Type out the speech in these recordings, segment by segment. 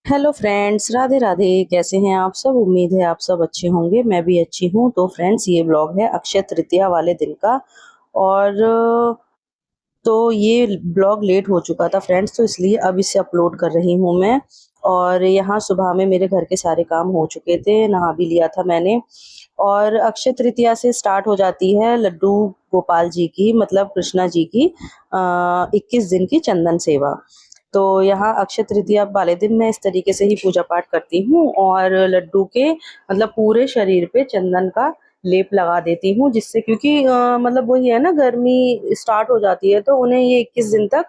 Hello friends, Radhe Radhe. कैसे हैं आप सब? उम्मीद है आप सब अच्छे होंगे। मैं भी अच्छी हूँ। तो फ्रेंड्स, ये ब्लॉग है अक्षय तृतीया वाले दिन का। और तो ये ब्लॉग लेट हो चुका था फ्रेंड्स, तो इसलिए अब इसे अपलोड कर रही हूँ मैं। और यहाँ सुबह में मेरे घर के सारे काम हो चुके थे, नहा भी लिया था मैंने। और अक्षय तृतीया से स्टार्ट हो जाती है लड्डू गोपाल जी की, मतलब कृष्णा जी की 21 दिन की चंदन सेवा। तो यहाँ अक्षय तृतीया वाले दिन मैं इस तरीके से ही पूजा पाठ करती हूँ और लड्डू के मतलब पूरे शरीर पे चंदन का लेप लगा देती हूँ, जिससे क्योंकि मतलब वही है ना, गर्मी स्टार्ट हो जाती है तो उन्हें ये 21 दिन तक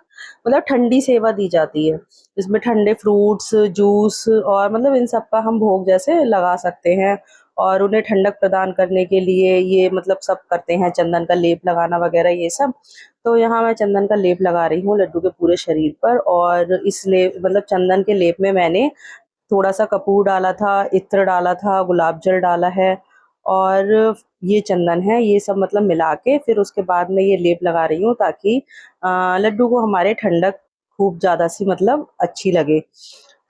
मतलब ठंडी सेवा दी जाती है। इसमें ठंडे फ्रूट्स, जूस और मतलब इन सब का हम भोग जैसे लगा सकते हैं। और उन्हें ठंडक प्रदान करने के लिए ये मतलब सब करते हैं, चंदन का लेप लगाना वगैरह ये सब। तो यहाँ मैं चंदन का लेप लगा रही हूँ लड्डू के पूरे शरीर पर। और इस लेप मतलब चंदन के लेप में मैंने थोड़ा सा कपूर डाला था, इत्र डाला था, गुलाब जल डाला है। और ये चंदन है, ये सब मतलब मिला के फिर उसके बाद मैं ये लेप लगा रही हूँ ताकि लड्डू को हमारे ठंडक खूब ज़्यादा सी मतलब अच्छी लगे।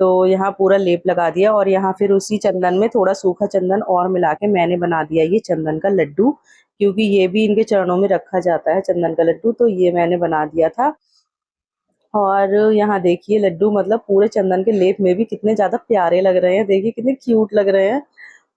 तो यहाँ पूरा लेप लगा दिया और यहाँ फिर उसी चंदन में थोड़ा सूखा चंदन और मिला के मैंने बना दिया ये चंदन का लड्डू, क्योंकि ये भी इनके चरणों में रखा जाता है चंदन का लड्डू, तो ये मैंने बना दिया था। और यहाँ देखिए लड्डू मतलब पूरे चंदन के लेप में भी कितने ज़्यादा प्यारे लग रहे हैं। देखिए कितने क्यूट लग रहे हैं,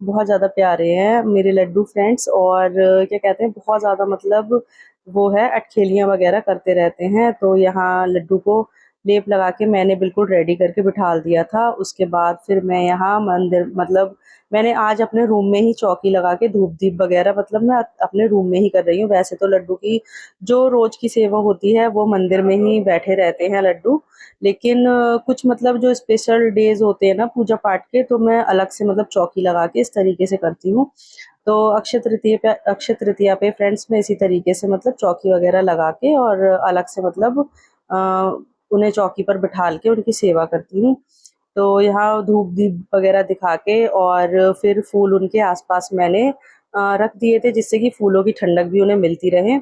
बहुत ज़्यादा प्यारे हैं मेरे लड्डू फ्रेंड्स। और क्या कहते हैं, बहुत ज़्यादा मतलब वो है, अटखेलियाँ वगैरह करते रहते हैं। तो यहाँ लड्डू को लेप लगा के मैंने बिल्कुल रेडी करके बिठाल दिया था। उसके बाद फिर मैं यहाँ मंदिर मतलब मैंने आज अपने रूम में ही चौकी लगा के धूप दीप वगैरह मतलब मैं अपने रूम में ही कर रही हूँ। वैसे तो लड्डू की जो रोज की सेवा होती है वो मंदिर में ही बैठे रहते हैं लड्डू, लेकिन कुछ मतलब जो स्पेशल डेज होते हैं ना पूजा पाठ के, तो मैं अलग से मतलब चौकी लगा के इस तरीके से करती हूँ। तो अक्षय तृतीया पे फ्रेंड्स में इसी तरीके से मतलब चौकी वगैरह लगा के और अलग से मतलब अ, उन्हें चौकी पर बिठाल के उनकी सेवा करती हूँ। तो यहाँ धूप दीप वगैरह दिखा के और फिर फूल उनके आसपास मैंने रख दिए थे, जिससे कि फूलों की ठंडक भी उन्हें मिलती रहे।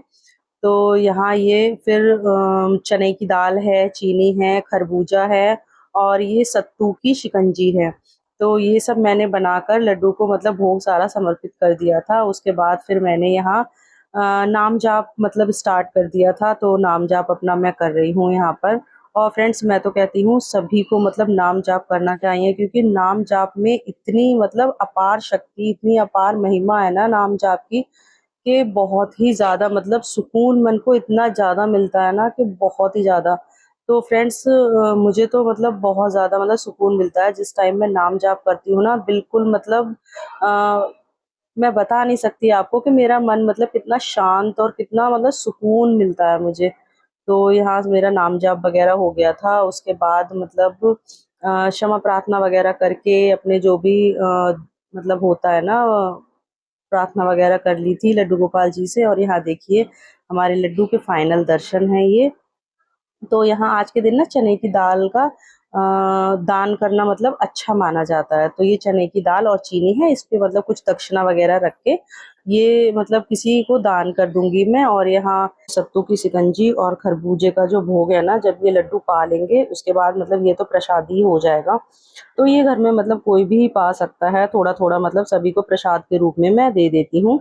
तो यहाँ ये फिर चने की दाल है, चीनी है, खरबूजा है और ये सत्तू की शिकंजी है। तो ये सब मैंने बनाकर लड्डू को मतलब भोग सारा समर्पित कर दिया था। उसके बाद फिर मैंने यहाँ नाम जाप मतलब स्टार्ट कर दिया था। तो नाम जाप अपना मैं कर रही हूँ यहाँ पर। और फ्रेंड्स, मैं तो कहती हूँ सभी को मतलब नाम जाप करना चाहिए, क्योंकि नाम जाप में इतनी मतलब अपार शक्ति, इतनी अपार महिमा है ना नाम जाप की, कि बहुत ही ज़्यादा मतलब सुकून मन को इतना ज़्यादा मिलता है ना कि बहुत ही ज़्यादा। तो फ्रेंड्स, मुझे तो मतलब बहुत ज़्यादा मतलब सुकून मिलता है जिस टाइम मैं नाम जाप करती हूँ ना, बिल्कुल मतलब अ, मैं बता नहीं सकती आपको कि मेरा मन मतलब कितना शांत और कितना मतलब सुकून मिलता है मुझे। तो यहाँ से मेरा नाम जाप वगैरह हो गया था। उसके बाद मतलब क्षमा प्रार्थना वगैरह करके अपने जो भी मतलब होता है ना, प्रार्थना वगैरह कर ली थी लड्डू गोपाल जी से। और यहाँ देखिए हमारे लड्डू के फाइनल दर्शन हैं ये। तो यहाँ आज के दिन ना चने की दाल का दान करना मतलब अच्छा माना जाता है। तो ये चने की दाल और चीनी है, इस पे मतलब कुछ दक्षिणा वगैरह रख के ये मतलब किसी को दान कर दूंगी मैं। और यहाँ सत्तू की शिकंजी और खरबूजे का जो भोग है ना, जब ये लड्डू पा लेंगे उसके बाद मतलब ये तो प्रसाद ही हो जाएगा। तो ये घर में मतलब कोई भी पा सकता है, थोड़ा थोड़ा मतलब सभी को प्रसाद के रूप में मैं दे देती हूँ।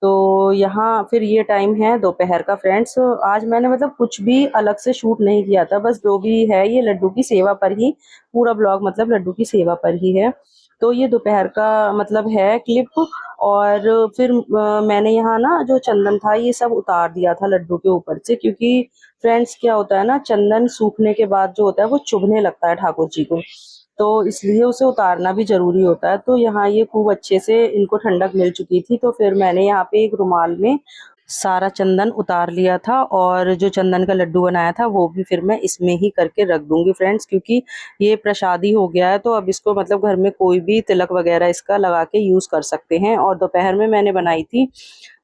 तो यहाँ फिर ये टाइम है दोपहर का फ्रेंड्स। आज मैंने मतलब कुछ भी अलग से शूट नहीं किया था, बस जो भी है ये लड्डू की सेवा पर ही, पूरा ब्लॉग मतलब लड्डू की सेवा पर ही है। तो ये दोपहर का मतलब है क्लिप। और फिर मैंने यहाँ ना जो चंदन था ये सब उतार दिया था लड्डू के ऊपर से, क्योंकि फ्रेंड्स क्या होता है ना, चंदन सूखने के बाद जो होता है वो चुभने लगता है ठाकुर जी को, तो इसलिए उसे उतारना भी ज़रूरी होता है। तो यहाँ ये खूब अच्छे से इनको ठंडक मिल चुकी थी, तो फिर मैंने यहाँ पे एक रुमाल में सारा चंदन उतार लिया था। और जो चंदन का लड्डू बनाया था वो भी फिर मैं इसमें ही करके रख दूंगी फ्रेंड्स, क्योंकि ये प्रसादी हो गया है। तो अब इसको मतलब घर में कोई भी तिलक वगैरह इसका लगा के यूज़ कर सकते हैं। और दोपहर में मैंने बनाई थी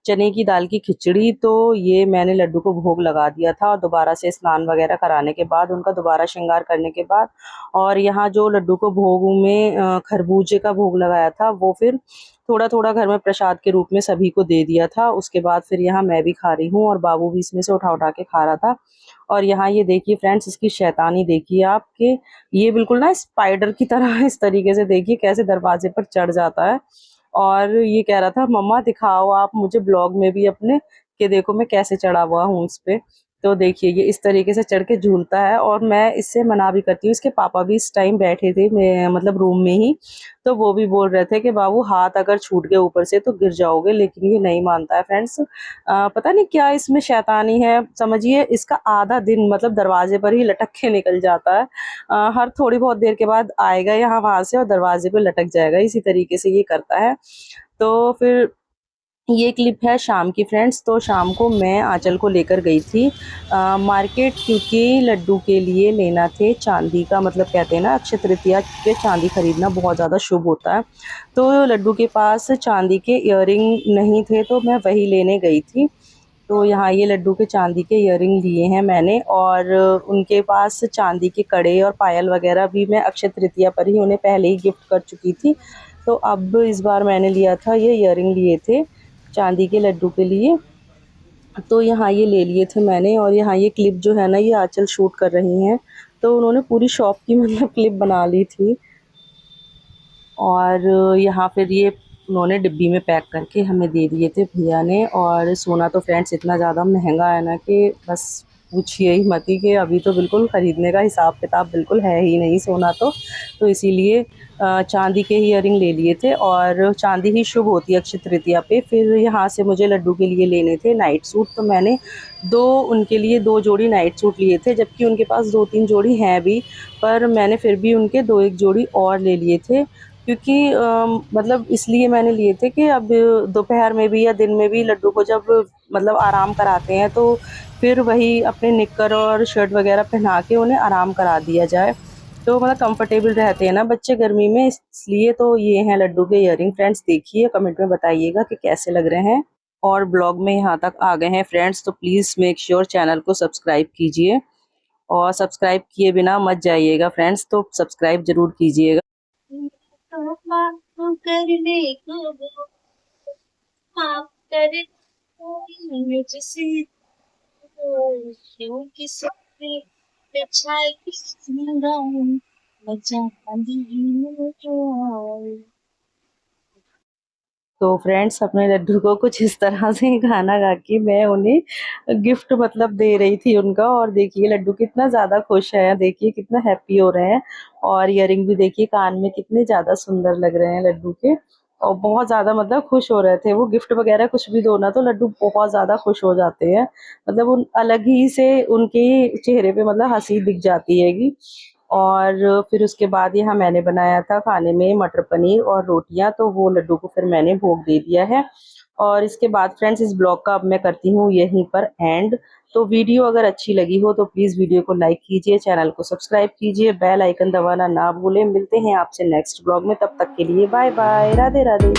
चने की दाल की खिचड़ी। तो ये मैंने लड्डू को भोग लगा दिया था और दोबारा से स्नान वगैरह कराने के बाद, उनका दोबारा श्रृंगार करने के बाद, और यहाँ जो लड्डू को भोग में खरबूजे का भोग लगाया था वो फिर थोड़ा-थोड़ा घर में प्रसाद के रूप में सभी को दे दिया था। उसके बाद फिर यहाँ मैं भी खा रही हूँ और बाबू भी इसमें से उठा-उठा के खा रहा था। और यहाँ ये देखिए फ्रेंड्स, इसकी शैतानी देखिए आप, कि ये बिल्कुल ना स्पाइडर की तरह इस तरीके से देखिए कैसे दरवाजे पर चढ़ जाता है। और ये कह रहा था मम्मा दिखाओ आप मुझे ब्लॉग में भी अपने, कि देखो मैं कैसे चढ़ा हुआ हूँ इस पे। तो देखिए ये इस तरीके से चढ़ के झूलता है और मैं इससे मना भी करती हूँ। इसके पापा भी इस टाइम बैठे थे मैं मतलब रूम में ही, तो वो भी बोल रहे थे कि बाबू हाथ अगर छूट गए ऊपर से तो गिर जाओगे, लेकिन ये नहीं मानता है फ्रेंड्स। पता नहीं क्या इसमें शैतानी है, समझिए इसका आधा दिन मतलब दरवाजे पर ही लटक के निकल जाता है। हर थोड़ी बहुत देर के बाद आएगा यहाँ वहाँ से और दरवाजे पे लटक जाएगा, इसी तरीके से ये करता है। तो फिर ये क्लिप है शाम की फ्रेंड्स। तो शाम को मैं आंचल को लेकर गई थी मार्केट, क्योंकि लड्डू के लिए लेना थे चांदी का, मतलब कहते हैं ना अक्षय तृतीया पे चांदी खरीदना बहुत ज़्यादा शुभ होता है। तो लड्डू के पास चांदी के इयररिंग नहीं थे तो मैं वही लेने गई थी। तो यहाँ ये लड्डू के चांदी के इयररिंग लिए हैं मैंने, और उनके पास चांदी के कड़े और पायल वगैरह भी मैं अक्षय तृतीया पर ही उन्हें पहले ही गिफ्ट कर चुकी थी। तो अब इस बार मैंने लिया था, ये इयररिंग लिए थे चांदी के लड्डू के लिए। तो यहाँ ये ले लिए थे मैंने, और यहाँ ये क्लिप जो है ना ये आंचल शूट कर रही हैं। तो उन्होंने पूरी शॉप की मतलब क्लिप बना ली थी। और यहाँ फिर ये उन्होंने डिब्बी में पैक करके हमें दे दिए थे भैया ने। और सोना तो फ्रेंड्स इतना ज़्यादा महंगा है ना कि बस पूछिए ही मत ही, कि अभी तो बिल्कुल ख़रीदने का हिसाब किताब बिल्कुल है ही नहीं सोना तो इसीलिए चांदी के ही इयररिंग ले लिए थे, और चांदी ही शुभ होती है अक्षय तृतीया पे। फिर यहाँ से मुझे लड्डू के लिए लेने थे नाइट सूट, तो मैंने उनके लिए 2 जोड़ी नाइट सूट लिए थे, जबकि उनके पास 2-3 जोड़ी हैं भी, पर मैंने फिर भी उनके 2-1 जोड़ी और ले लिए थे। क्योंकि मतलब इसलिए मैंने लिए थे कि अब दोपहर में भी या दिन में भी लड्डू को जब मतलब आराम कराते हैं तो फिर वही अपने निक्कर और शर्ट वगैरह पहना के उन्हें आराम करा दिया जाए, तो मतलब कंफर्टेबल रहते हैं ना बच्चे गर्मी में, इसलिए। तो ये हैं लड्डू के इयररिंग फ्रेंड्स, देखिए कमेंट में बताइएगा कि कैसे लग रहे हैं। और ब्लॉग में यहाँ तक आ गए हैं फ्रेंड्स तो प्लीज़ मेक श्योर चैनल को सब्सक्राइब कीजिए, और सब्सक्राइब किए बिना मत जाइएगा फ्रेंड्स, तो सब्सक्राइब ज़रूर कीजिएगा। तो माफ करने को माफ कर मुझसे क्यों किसी पे छाई गाऊं बचा तो फ्रेंड्स अपने लड्डू को कुछ इस तरह से गाना गा के मैं उन्हें गिफ्ट मतलब दे रही थी उनका। और देखिए लड्डू कितना ज़्यादा खुश है, देखिए कितना हैप्पी हो रहे हैं। और इयररिंग भी देखिए कान में कितने ज़्यादा सुंदर लग रहे हैं लड्डू के, और बहुत ज़्यादा मतलब खुश हो रहे थे वो। गिफ्ट वगैरह कुछ भी दो ना तो लड्डू बहुत ज़्यादा खुश हो जाते हैं, मतलब उन अलग ही से उनके चेहरे पे मतलब हंसी दिख जाती हैगी। और फिर उसके बाद यहाँ मैंने बनाया था खाने में मटर पनीर और रोटियां, तो वो लड्डू को फिर मैंने भोग दे दिया है। और इसके बाद फ्रेंड्स इस ब्लॉग का अब मैं करती हूँ यहीं पर एंड। तो वीडियो अगर अच्छी लगी हो तो प्लीज़ वीडियो को लाइक कीजिए, चैनल को सब्सक्राइब कीजिए, बेल आइकन दबाना ना भूलें। मिलते हैं आपसे नेक्स्ट ब्लॉग में, तब तक के लिए बाय बाय, राधे राधे।